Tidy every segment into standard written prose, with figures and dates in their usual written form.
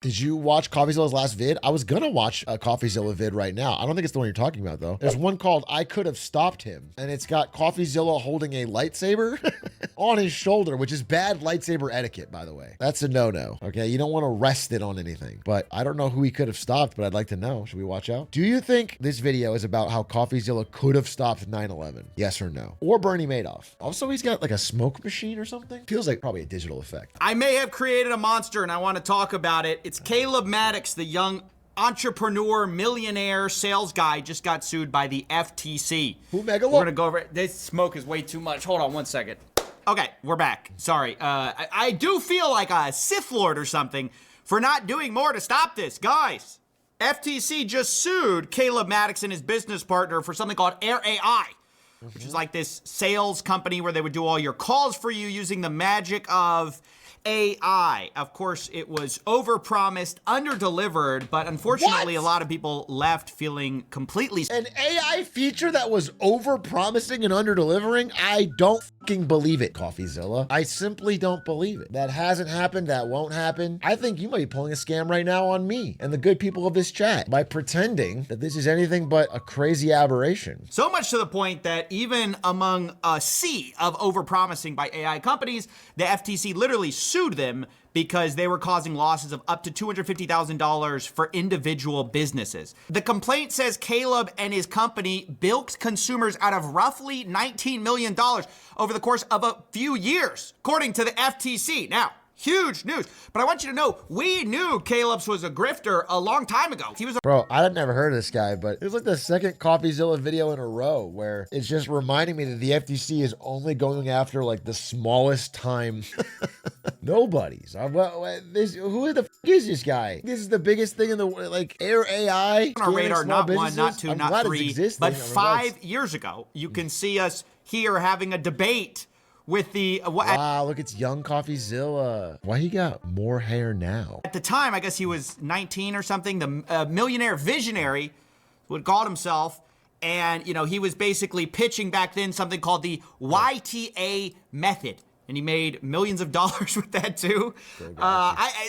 Did you watch CoffeeZilla's last vid? I was gonna watch a CoffeeZilla vid right now. I don't think it's the one you're talking about though. There's one called I Could Have Stopped Him, and it's got CoffeeZilla holding a lightsaber on his shoulder, which is bad lightsaber etiquette, by the way. That's a no-no, okay? You don't want to rest it on anything, but I don't know who he could have stopped, but I'd like to know. Should we watch out? Do you think this video is about how CoffeeZilla could have stopped 9/11? Yes or no? Or Bernie Madoff? Also, he's got like a smoke machine or something? Feels like probably a digital effect. I may have created a monster and I want to talk about it. It's Caleb Maddox, the young entrepreneur, millionaire, sales guy, just got sued by the FTC. Who, Megalo? We're gonna go over it. This smoke is way too much. Hold on one second. Okay, we're back. Sorry. I do feel like a Sith Lord or something for not doing more to stop this. Guys, FTC just sued Caleb Maddox and his business partner for something called Air AI, which is like this sales company where they would do all your calls for you using the magic of AI. Of course, it was overpromised, underdelivered, but unfortunately, a lot of people left feeling completely... An AI feature that was overpromising and underdelivering? I don't fucking believe it, CoffeeZilla. I simply don't believe it. That hasn't happened. That won't happen. I think you might be pulling a scam right now on me and the good people of this chat by pretending that this is anything but a crazy aberration. So much to the point that even among a sea of overpromising by AI companies, the FTC literally sued them because they were causing losses of up to $250,000 for individual businesses. The complaint says Caleb and his company bilked consumers out of roughly $19 million over the course of a few years, according to the FTC. Now, huge news. But I want you to know, we knew Caleb's was a grifter a long time ago. He was a... Bro, I had never heard of this guy, but it was like the second CoffeeZilla video in a row where it's just reminding me that the FTC is only going after like the smallest time nobodies. Who the f is this guy? This is the biggest thing in the like Air AI. On our radar, not businesses. one, not two, I'm not glad three, it's existing. but 5 years ago, you can see us here having a debate with the... wow, look, it's young CoffeeZilla. Why he got more hair now? At the time, I guess he was 19 or something, the millionaire visionary would call himself, and you know, he was basically pitching back then something called the YTA method. And he made millions of dollars with that too.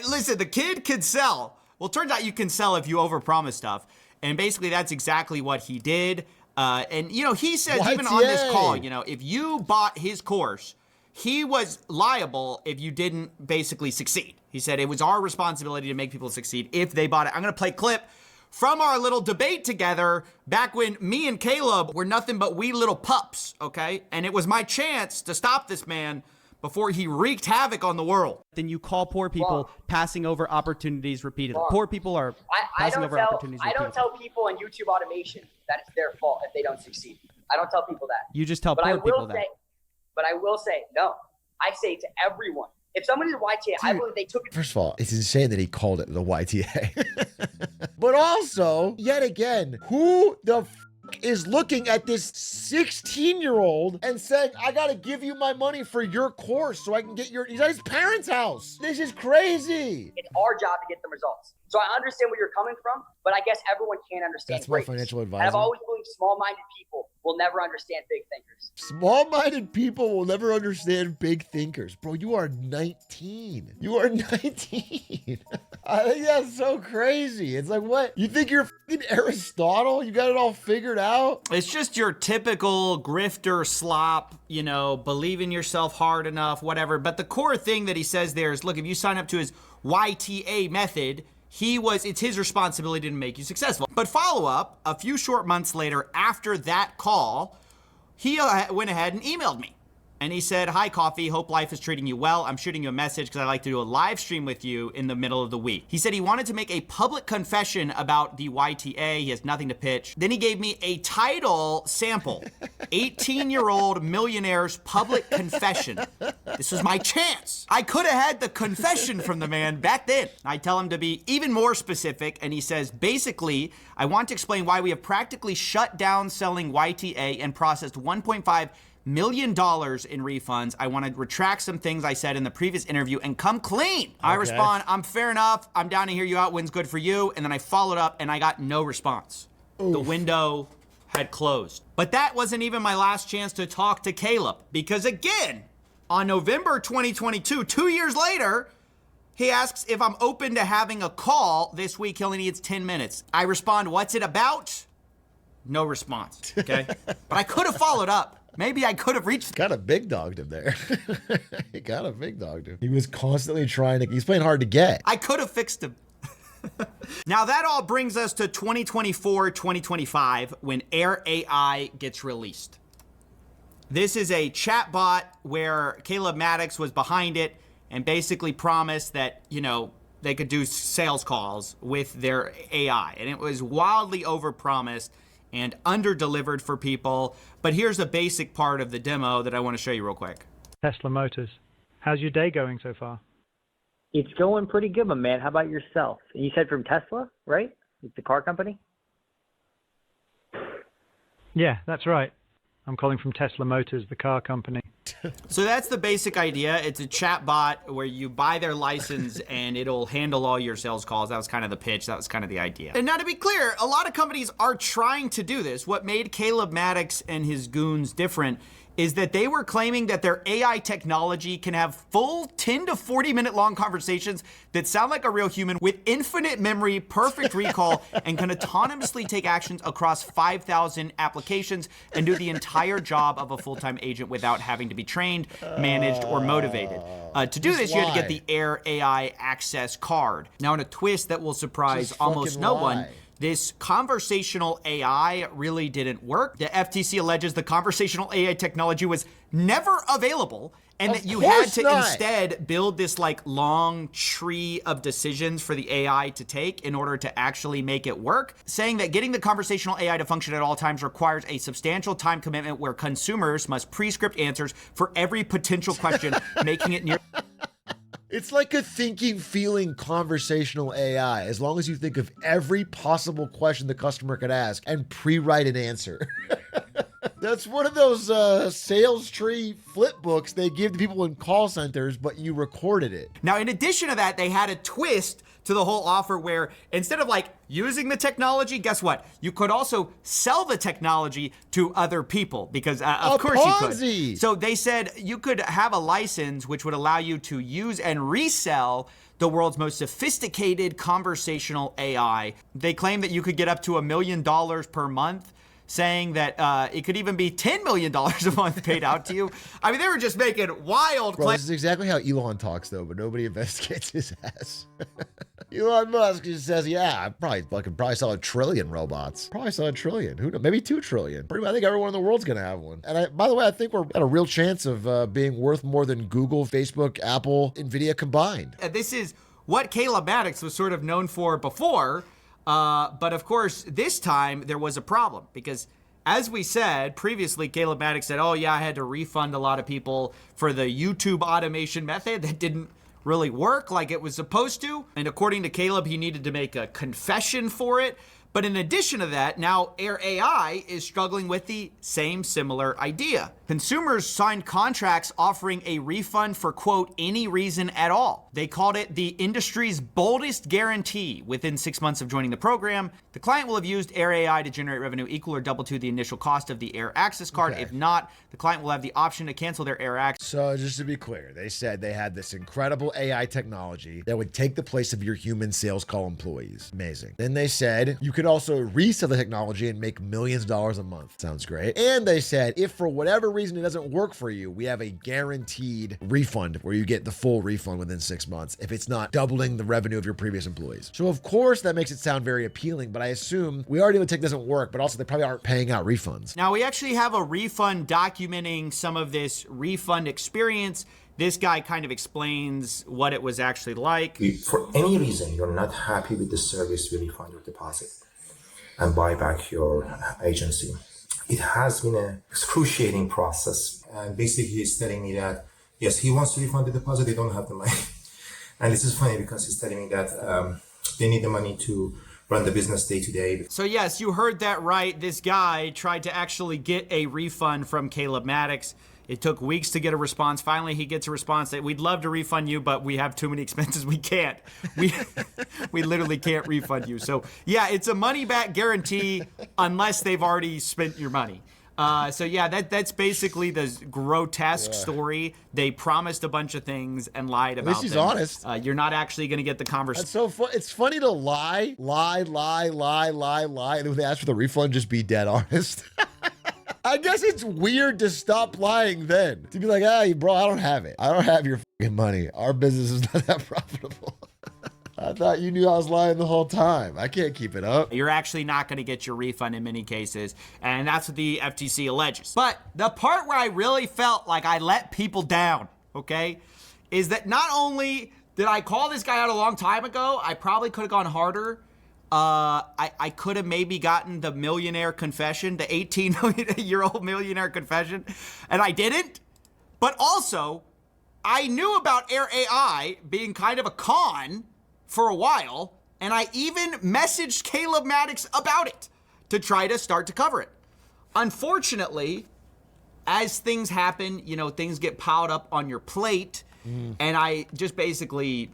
Listen, the kid could sell. Well, it turns out you can sell if you overpromise stuff. And basically that's exactly what he did. And you know, he says even on this call, you know, if you bought his course, he was liable if you didn't basically succeed. He said it was our responsibility to make people succeed if they bought it. I'm gonna play a clip from our little debate together back when me and Caleb were nothing but wee little pups, okay? And it was my chance to stop this man before he wreaked havoc on the world. Then you call poor people passing over opportunities repeatedly. Poor people are passing over opportunities repeatedly. I don't tell people in YouTube automation that it's their fault if they don't succeed. I don't tell people that. You just tell poor people that. But I will say, no. I say to everyone, if somebody's a YTA, I believe they took it. First of all, it's insane that he called it the YTA. But also, yet again, who the f is looking at this 16-year-old and saying, I gotta give you my money for your course so I can get he's at his parents' house. This is crazy. It's our job to get the results. So I understand where you're coming from, but I guess everyone can't understand. That's my financial advisor. And I've always believed small-minded people will never understand big thinkers. Small-minded people will never understand big thinkers. Bro, you are 19. You are 19. I think that's so crazy. It's like, what? You think you're fucking Aristotle? You got it all figured out? It's just your typical grifter slop, you know, believe in yourself hard enough, whatever. But the core thing that he says there is, look, if you sign up to his YTA method, it's his responsibility to make you successful. But follow up, a few short months later after that call, he went ahead and emailed me. And he said, hi, Coffee, hope life is treating you well. I'm shooting you a message because I'd like to do a live stream with you in the middle of the week. He said he wanted to make a public confession about the YTA. He has nothing to pitch. Then he gave me a title sample, 18-year-old millionaire's public confession. This was my chance. I could have had the confession from the man back then. I tell him to be even more specific, and he says, basically, I want to explain why we have practically shut down selling YTA and processed $1.5 million in refunds. I want to retract some things I said in the previous interview and come clean. Okay. I respond, I'm fair enough. I'm down to hear you out. When's good for you. And then I followed up and I got no response. Oof. The window had closed. But that wasn't even my last chance to talk to Caleb, because again, on November 2022, 2 years later, He asks if I'm open to having a call this week. He only needs 10 minutes. I respond, what's it about? No response, okay? But I could have followed up. Maybe I could have reached. Kind of big dogged him there. He kind of big dogged him. He was constantly trying to, he's playing hard to get. I could have fixed him. Now that all brings us to 2024, 2025 when Air AI gets released. This is a chatbot where Caleb Maddox was behind it and basically promised that, you know, they could do sales calls with their AI. And it was wildly overpromised and under-delivered for people. But here's a basic part of the demo that I want to show you real quick. Tesla Motors. How's your day going so far? It's going pretty good, my man. How about yourself? And you said from Tesla, right? It's the car company? Yeah, that's right. I'm calling from Tesla Motors, the car company. So that's the basic idea. It's a chat bot where you buy their license and it'll handle all your sales calls. That was kind of the pitch. That was kind of the idea. And now to be clear, a lot of companies are trying to do this. What made Caleb Maddox and his goons different is that they were claiming that their AI technology can have full 10 to 40 minute long conversations that sound like a real human with infinite memory, perfect recall, and can autonomously take actions across 5,000 applications and do the entire job of a full-time agent without having to be trained, managed, or motivated. To do this, you had to get the Air AI Access card. Now, in a twist that will surprise almost no one, this conversational AI really didn't work. The FTC alleges the conversational AI technology was never available and that you had to instead build this like long tree of decisions for the AI to take in order to actually make it work, saying that getting the conversational AI to function at all times requires a substantial time commitment where consumers must pre-script answers for every potential question, making it near... It's like a thinking, feeling conversational AI, as long as you think of every possible question the customer could ask and pre-write an answer. That's one of those sales tree flip books they give to people in call centers, but you recorded it. Now, in addition to that, they had a twist to the whole offer where instead of like using the technology, guess what? You could also sell the technology to other people because of course Ponzi. You could. So they said you could have a license which would allow you to use and resell the world's most sophisticated conversational AI. They claim that you could get up to $1 million per month, saying that it could even be $10 million a month paid out to you. I mean, they were just making wild Bro, claims. this is exactly how Elon talks, though, but nobody investigates his ass. Elon Musk just says, yeah, I probably sell 1 trillion robots. Probably sell 1 trillion. Who knows? Maybe 2 trillion. I think everyone in the world's going to have one. And by the way, I think we're at a real chance of being worth more than Google, Facebook, Apple, NVIDIA combined. This is what Caleb Maddox was sort of known for before. But of course, this time there was a problem because as we said previously, Caleb Maddox said, oh yeah, I had to refund a lot of people for the YouTube automation method that didn't really work like it was supposed to. And according to Caleb, he needed to make a confession for it. But in addition to that, now Air AI is struggling with the same similar idea. Consumers signed contracts offering a refund for, quote, any reason at all. They called it the industry's boldest guarantee. Within 6 months of joining the program, the client will have used Air AI to generate revenue equal or double to the initial cost of the Air Access card. Okay. If not, the client will have the option to cancel their Air Access. So just to be clear, they said they had this incredible AI technology that would take the place of your human sales call employees. Amazing. Then they said you could also resell the technology and make millions of dollars a month. Sounds great. And they said, if for whatever reason it doesn't work for you, we have a guaranteed refund where you get the full refund within 6 months if it's not doubling the revenue of your previous employees. So of course that makes it sound very appealing, but I assume we already know the tech doesn't work, but also they probably aren't paying out refunds. Now we actually have a refund documenting some of this refund experience. This guy kind of explains what it was actually like. If for any reason you're not happy with the service, we refund your deposit and buy back your agency. It has been an excruciating process. And basically he's telling me that, yes, he wants to refund the deposit, they don't have the money. And this is funny because he's telling me that they need the money to run the business day to day. So yes, you heard that right. This guy tried to actually get a refund from Caleb Maddox. It took weeks to get a response. Finally, he gets a response that we'd love to refund you, but we have too many expenses. We can't. We literally can't refund you. So yeah, it's a money back guarantee unless they've already spent your money. So yeah, that's basically the grotesque story. They promised a bunch of things and lied about them. At least he's honest. You're not actually going to get the conversation. That's so fun. It's funny to lie, and then when they ask for the refund, just be dead honest. I guess it's weird to stop lying then. To be like, hey, bro, I don't have it. I don't have your fucking money. Our business is not that profitable. I thought you knew I was lying the whole time. I can't keep it up. You're actually not going to get your refund in many cases, and that's what the FTC alleges. But the part where I really felt like I let people down, okay, is that not only did I call this guy out a long time ago, I probably could have gone harder. I could have maybe gotten the millionaire confession, the 18-year-old millionaire confession, and I didn't. But also, I knew about Air AI being kind of a con for a while, and I even messaged Caleb Maddox about it to try to start to cover it. Unfortunately, as things happen, things get piled up on your plate, and I just basically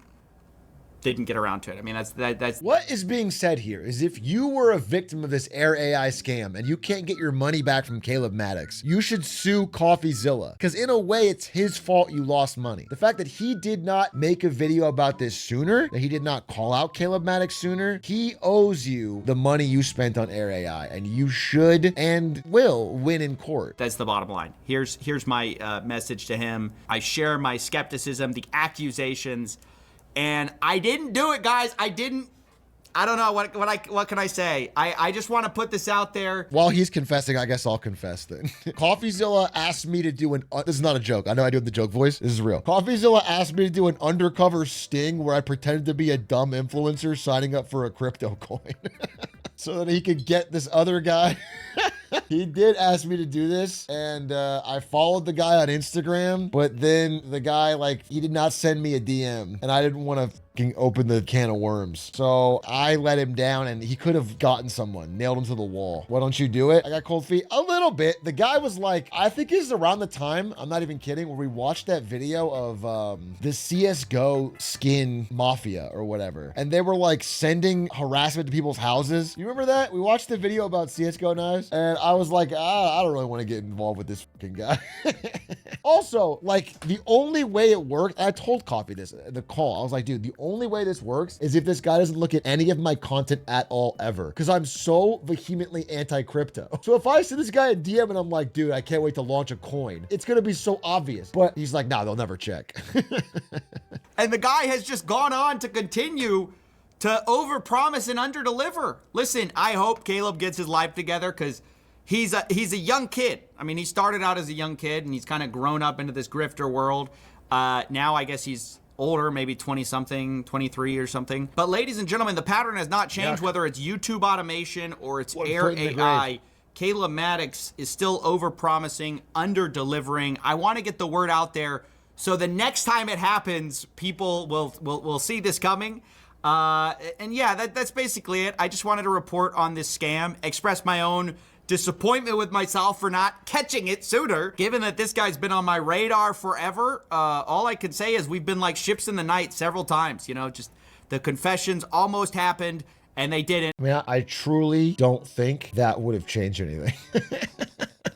didn't get around to it. I mean, that's what is being said here is if you were a victim of this Air AI scam and you can't get your money back from Caleb Maddox, you should sue CoffeeZilla, because in a way it's his fault you lost money. The fact that he did not make a video about this sooner, that he did not call out Caleb Maddox sooner, he owes you the money you spent on Air AI, and you should and will win in court. That's the bottom line. Here's my message to him. I share my skepticism, the accusations. And I didn't do it, guys. I don't know what can I say? I just want to put this out there. While he's confessing, I guess I'll confess then. CoffeeZilla asked me to do this is not a joke. I know I do the joke voice. This is real. CoffeeZilla asked me to do an undercover sting where I pretended to be a dumb influencer signing up for a crypto coin so that he could get this other guy. He did ask me to do this, and I followed the guy on Instagram, but then the guy, he did not send me a DM, and I didn't want to open the can of worms. So I let him down, and he could have gotten someone, nailed him to the wall. Why don't you do it? I got cold feet a little bit. The guy was like, I think this is around the time, I'm not even kidding, where we watched that video of the CSGO skin mafia or whatever. And they were sending harassment to people's houses. You remember that? We watched the video about CSGO knives, and I was like, I don't really want to get involved with this fucking guy. Also, the only way it worked, I told Coffee this in the call. I was like, dude, the only way this works is if this guy doesn't look at any of my content at all ever, because I'm so vehemently anti-crypto. So if I send this guy a DM and I'm like, dude, I can't wait to launch a coin, it's gonna be so obvious. But he's like, nah, they'll never check. And the guy has just gone on to continue to overpromise and underdeliver. Listen, I hope Caleb gets his life together, because he's a young kid. I mean, he started out as a young kid and he's kind of grown up into this grifter world. Now I guess he's older, maybe 20-something, 23 or something. But ladies and gentlemen, the pattern has not changed, whether it's YouTube automation or it's Air AI. Caleb Maddox is still over-promising, under-delivering. I want to get the word out there so the next time it happens, people will see this coming. And yeah, that's basically it. I just wanted to report on this scam, express my own disappointment with myself for not catching it sooner. Given that this guy's been on my radar forever, all I can say is we've been like ships in the night several times. Just the confessions almost happened and they didn't. I mean, I truly don't think that would have changed anything.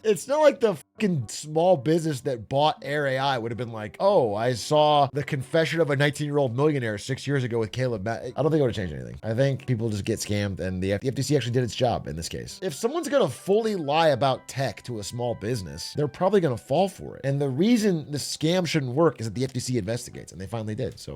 It's not like the fucking small business that bought Air AI would have been like, oh, I saw the confession of a 19-year-old millionaire 6 years ago with Caleb. I don't think it would have changed anything. I think people just get scammed, and the FTC actually did its job in this case. If someone's going to fully lie about tech to a small business, they're probably going to fall for it. And the reason the scam shouldn't work is that the FTC investigates, and they finally did. So